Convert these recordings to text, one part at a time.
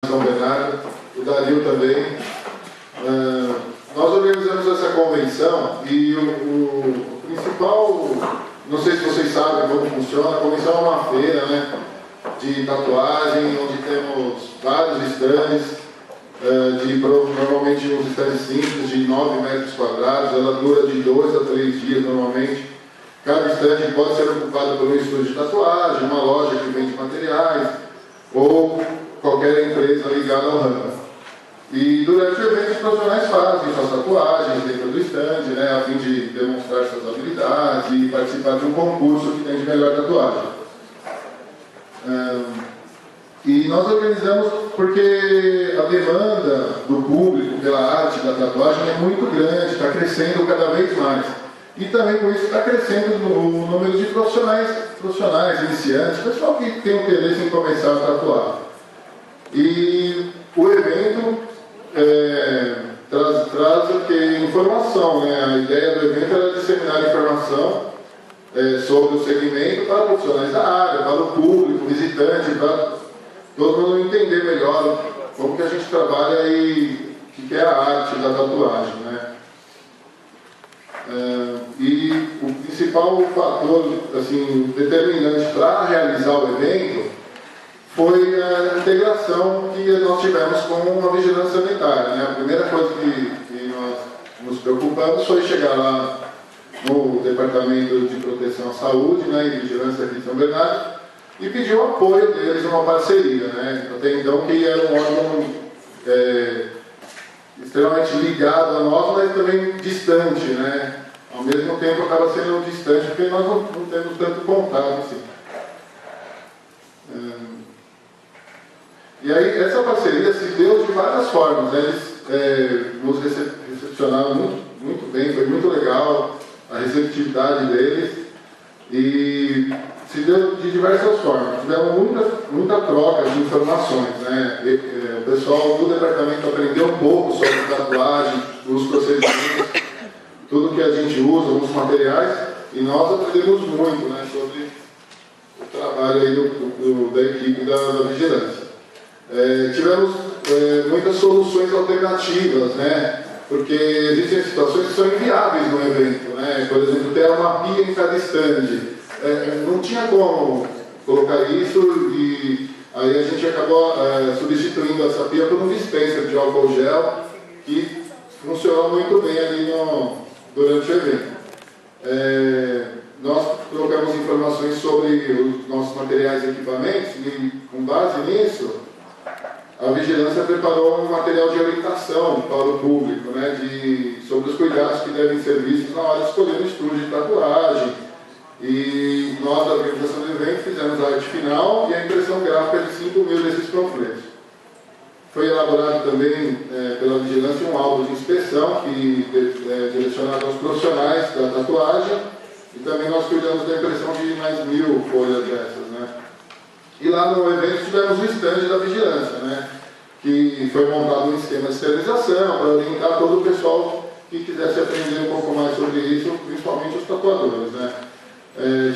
São Bernardo, o Dario também. Nós organizamos essa convenção e o principal, não sei se vocês sabem como funciona, a convenção é uma feira, né, de tatuagem, onde temos vários stands, normalmente uns stands simples de 9 metros quadrados, ela dura de 2 a 3 dias normalmente. Cada stand pode ser ocupado por um estúdio de tatuagem, uma loja que vende materiais, ou qualquer empresa ligada ao ramo. E durante o evento os profissionais fazem suas tatuagens dentro do stand, né, a fim de demonstrar suas habilidades e participar de um concurso que tem de melhor tatuagem. E nós organizamos porque a demanda do público pela arte da tatuagem é muito grande, está crescendo cada vez mais. E também com isso está crescendo o número de profissionais iniciantes, pessoal que tem interesse em começar a tatuar. E o evento traz informação, né? A ideia do evento era disseminar informação sobre o segmento para profissionais da área, para o público, visitante, para todo mundo entender melhor como que a gente trabalha e o que é a arte da tatuagem, né? E o principal fator assim, determinante para realizar o evento foi a integração que nós tivemos com a vigilância sanitária, né? A primeira coisa que nós nos preocupamos foi chegar lá no Departamento de Proteção à Saúde, né, e Vigilância aqui de São Bernardo, e pedir o apoio deles numa parceria, né? Até então que era um órgão extremamente ligado a nós, mas também distante, né? Ao mesmo tempo acaba sendo distante, porque nós não temos tanto contato assim. E aí, essa parceria se deu de várias formas, né? Eles nos recepcionaram muito bem, foi muito legal a receptividade deles, e se deu de diversas formas. Tivemos muita troca de informações, né? O pessoal do departamento aprendeu um pouco sobre tatuagem, os procedimentos, tudo que a gente usa, os materiais, e nós aprendemos muito, né, sobre o trabalho aí da equipe da vigilância. Tivemos muitas soluções alternativas, né? Porque existem situações que são inviáveis no evento, né? Por exemplo, ter uma pia em cada stand. Não tinha como colocar isso, e aí a gente acabou substituindo essa pia por um dispenser de álcool gel que funcionou muito bem ali durante o evento. Nós colocamos informações sobre os nossos materiais e equipamentos, e com base nisso a vigilância preparou um material de orientação para o público, né, sobre os cuidados que devem ser vistos na hora de escolher um estúdio de tatuagem. E nós, da organização do evento, fizemos a arte final e a impressão gráfica de 5.000 desses panfletos. Foi elaborado também pela vigilância um álbum de inspeção que é direcionado aos profissionais da tatuagem, e também nós cuidamos da impressão de mais 1.000 folhas dessas, né? E lá no evento tivemos o stand da vigilância, né, que foi montado um esquema de esterilização para orientar todo o pessoal que quisesse aprender um pouco mais sobre isso, principalmente os tatuadores, né.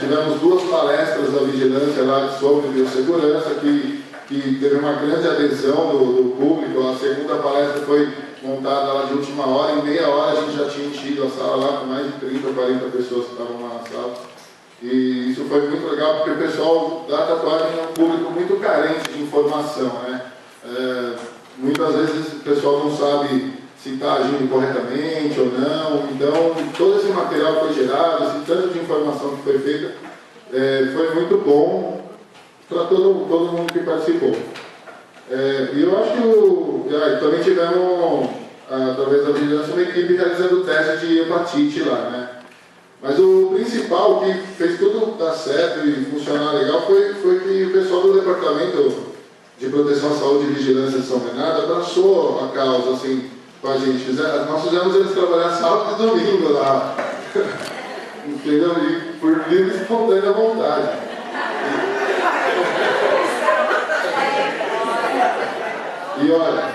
Tivemos 2 palestras da vigilância lá sobre biossegurança, que teve uma grande adesão do público. A segunda palestra foi montada lá de última hora, em meia hora a gente já tinha enchido a sala lá com mais de 30 ou 40 pessoas que estavam lá na sala. E isso foi muito legal, porque o pessoal da tatuagem é um público muito carente de informação, né? Muitas vezes o pessoal não sabe se está agindo corretamente ou não. Então, todo esse material foi gerado, esse tanto de informação que foi feita, foi muito bom para todo mundo que participou. E eu acho que também tivemos, através da vigilância, uma equipe realizando teste de hepatite lá, né? Mas o principal que fez tudo dar certo e funcionar legal foi que o pessoal do Departamento de Proteção à Saúde e Vigilância de São Bernardo abraçou a causa, assim, com a gente. Nós fizemos eles trabalhar sábado e domingo lá, entendeu? E por livre e espontânea vontade. E olha,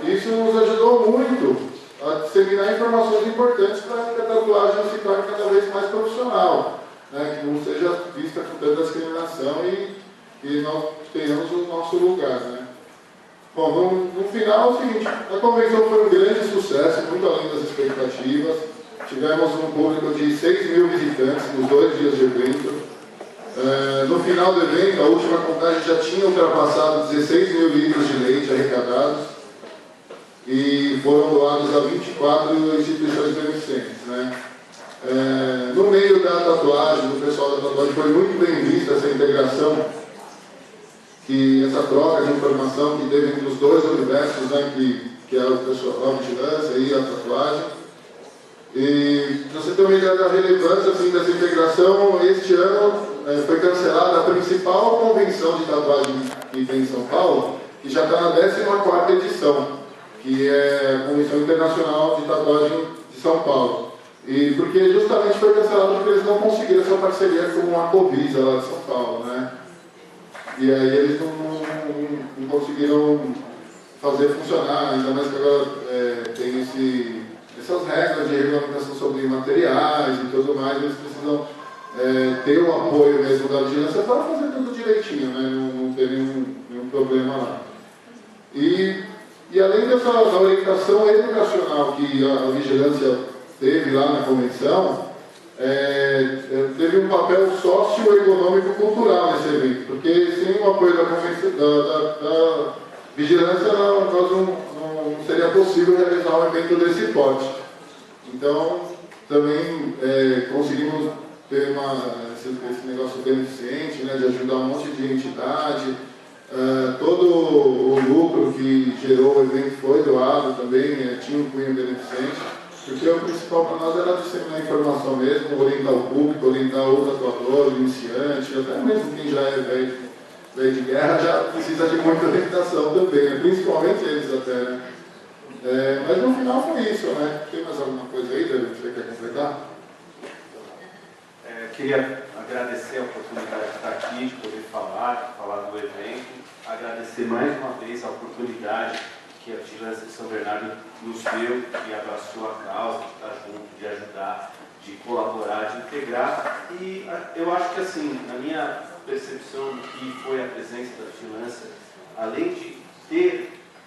isso nos ajudou muito a disseminar informações importantes para que a tatuagem se torne cada vez mais profissional, né, que não seja vista com tanta discriminação que nós tenhamos o nosso lugar, né? Bom, no final é o seguinte, a convenção foi um grande sucesso, muito além das expectativas. Tivemos um público de 6.000 visitantes nos 2 dias de evento. No final do evento, a última contagem já tinha ultrapassado 16.000 litros de leite arrecadados e foram doados a 24 instituições beneficentes, né? No meio da tatuagem, do pessoal da tatuagem, foi muito bem vista essa integração, essa troca de informação que teve entre os 2 universos, né, que é o pessoal, a vigilância e a tatuagem. E você tem uma ideia da relevância assim, dessa integração. Este ano foi cancelada a principal convenção de tatuagem que tem em São Paulo, que já está na 14ª edição, que é a Convenção Internacional de Tatuagem de São Paulo. E porque justamente foi cancelado porque eles não conseguiram essa parceria com a Covisa lá de São Paulo, né? E aí eles não conseguiram fazer funcionar, ainda mais que agora tem essas regras de regulamentação sobre materiais e tudo mais, eles precisam ter o apoio mesmo da vigilância para fazer tudo direitinho, né? Não ter nenhum problema lá. E além dessa orientação educacional que a vigilância teve lá na convenção, teve um papel socioeconômico-cultural nesse evento, porque sem o apoio da vigilância nós não seria possível realizar um evento desse porte. Então, também conseguimos ter esse negócio beneficente, né, de ajudar um monte de entidade. Todo o lucro que gerou o evento foi doado também, tinha um cunho beneficente, porque o principal para nós era disseminar informação mesmo, orientar o público, orientar o tatuador, o iniciante, até mesmo quem já é velho de guerra já precisa de muita orientação também, né? Principalmente eles até, né? Mas no final foi isso, né? Tem mais alguma coisa aí, David, que você quer completar? Queria agradecer a oportunidade de estar aqui, de poder falar do evento, agradecer mais uma vez a oportunidade que a Vigilância de São Bernardo nos deu, que abraçou a causa, de estar junto, de ajudar, de colaborar, de integrar. E eu acho que, assim, na minha percepção do que foi a presença da Vigilância, além de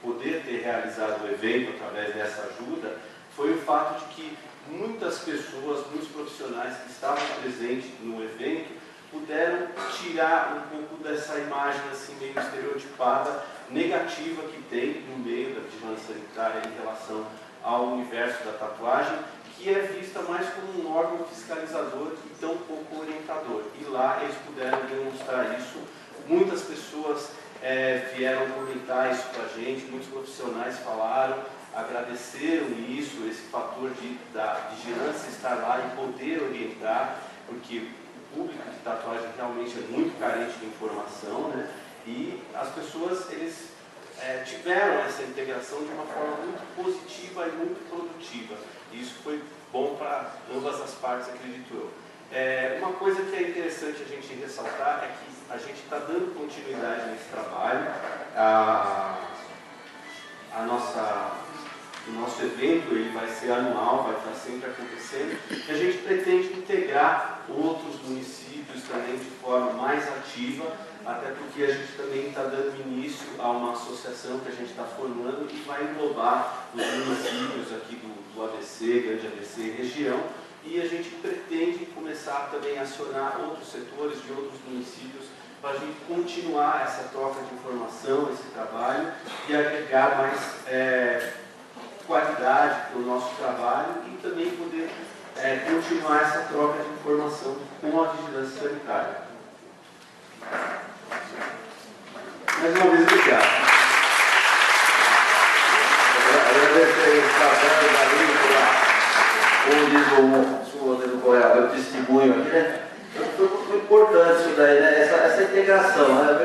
poder ter realizado o evento através dessa ajuda, foi o fato de que muitas pessoas, muitos profissionais que estavam presentes no evento puderam tirar um pouco dessa imagem assim meio estereotipada, negativa que tem no meio da vigilância sanitária em relação ao universo da tatuagem, que é vista mais como um órgão fiscalizador e tão pouco orientador. E lá eles puderam demonstrar isso. Muitas pessoas vieram comentar isso para a gente, muitos profissionais falaram, agradeceram isso, esse fator da vigilância estar lá e poder orientar, porque o público de tatuagem realmente é muito carente de informação, né? E as pessoas, eles tiveram essa integração de uma forma muito positiva e muito produtiva. E isso foi bom para ambas as partes, acredito eu. Uma coisa que é interessante a gente ressaltar é que a gente está dando continuidade nesse trabalho. O nosso evento ele vai ser anual, vai estar sempre acontecendo, e a gente pretende integrar outros municípios também de forma mais ativa, até porque a gente também está dando início a uma associação que a gente está formando e vai englobar os municípios aqui do ABC, Grande ABC e região, e a gente pretende começar também a acionar outros setores de outros municípios para a gente continuar essa troca de informação, esse trabalho e agregar mais qualidade para o nosso trabalho e também poder continuar essa troca de informação com a vigilância sanitária. Mais uma vez, obrigado. Agradecer o trabalho da Língua, como diz o advogado, o testemunho aqui, né? Foi importante isso daí, né? Essa integração, né? Às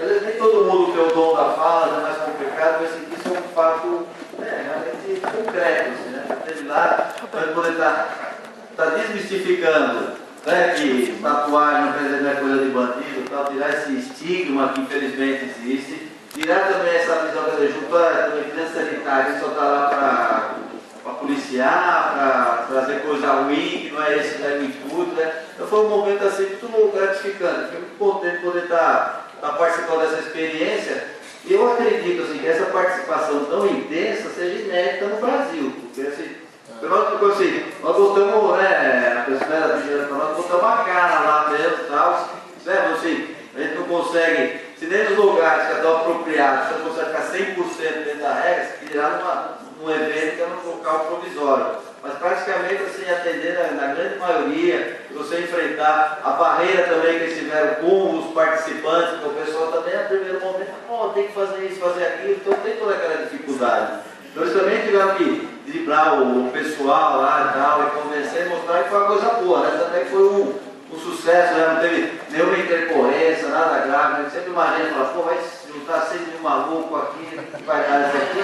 vezes nem todo mundo tem o dom da fala, é mais complicado, mas isso é um fato realmente concreto, assim, né? Ele lá vai poder estar desmistificando, né? Que tatuagem não é coisa de bandido, tal, tirar esse estigma que infelizmente existe, tirar também essa visão que junto à vigilância sanitária, só está lá para policiar, para trazer coisa ruim, que não é esse o intuito, né? Então foi um momento assim muito gratificante, fiquei muito contente de poder estar estar participando dessa experiência. E eu acredito assim, que essa participação tão intensa seja inédita no Brasil, porque assim, nós botamos, né, a pessoa era pedindo para nós, botamos a cara lá mesmo, tal, né, assim, a gente não consegue, se nem nos lugares que estão apropriados, você não consegue ficar 100% dentro da regra, se tirar num evento que é num local provisório. Mas praticamente assim, atender na grande maioria, você enfrentar a barreira também que eles tiveram com os participantes, porque o pessoal também, no primeiro momento, tem que fazer isso, fazer aquilo, então tem toda aquela dificuldade. Então eles também tiveram que driblar o pessoal lá e tal, e convencer e mostrar que foi uma coisa boa, né? Também foi um sucesso, né? Não teve nenhuma intercorrência, nada grave, né? Sempre uma gente fala, pô, vai se juntar sempre um maluco aqui, vai dar isso aqui,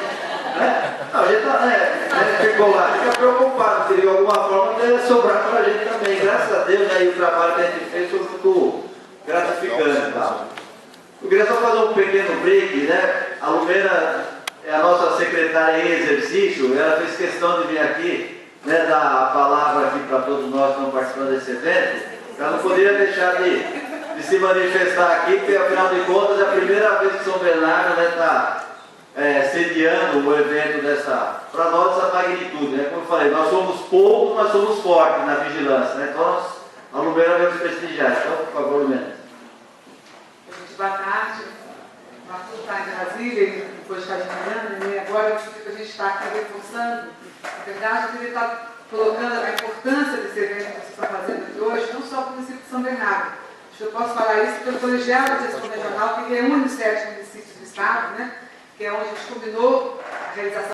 né? Não, a gente tá, ficou lá, fica preocupado, porque de alguma forma deve sobrar para a gente também. Graças a Deus, aí o trabalho que a gente fez foi muito gratificante e tal. Eu queria só fazer um pequeno break, né? A Lumena é a nossa secretária em exercício, ela fez questão de vir aqui, né, dar a palavra aqui para todos nós que estão participando desse evento. Ela não poderia deixar de se manifestar aqui, porque afinal de contas é a primeira vez que São Bernardo está sediando o evento dessa, para nós, essa magnitude, né? Como eu falei, nós somos poucos, mas somos fortes na vigilância, né? Então a Lumena vai nos prestigiar. Então, por favor, Lumena. Boa tarde. O Arthur está em Brasília, ele depois está de manhã, né? Agora a gente está aqui reforçando. Na verdade, eu queria estar colocando a importância desse evento que vocês estão fazendo aqui hoje, não só para o município de São Bernardo. Acho que eu posso falar isso pelo colegiado de gestão regional, que reúne os 7 municípios do estado, né? Que é onde a gente combinou a realização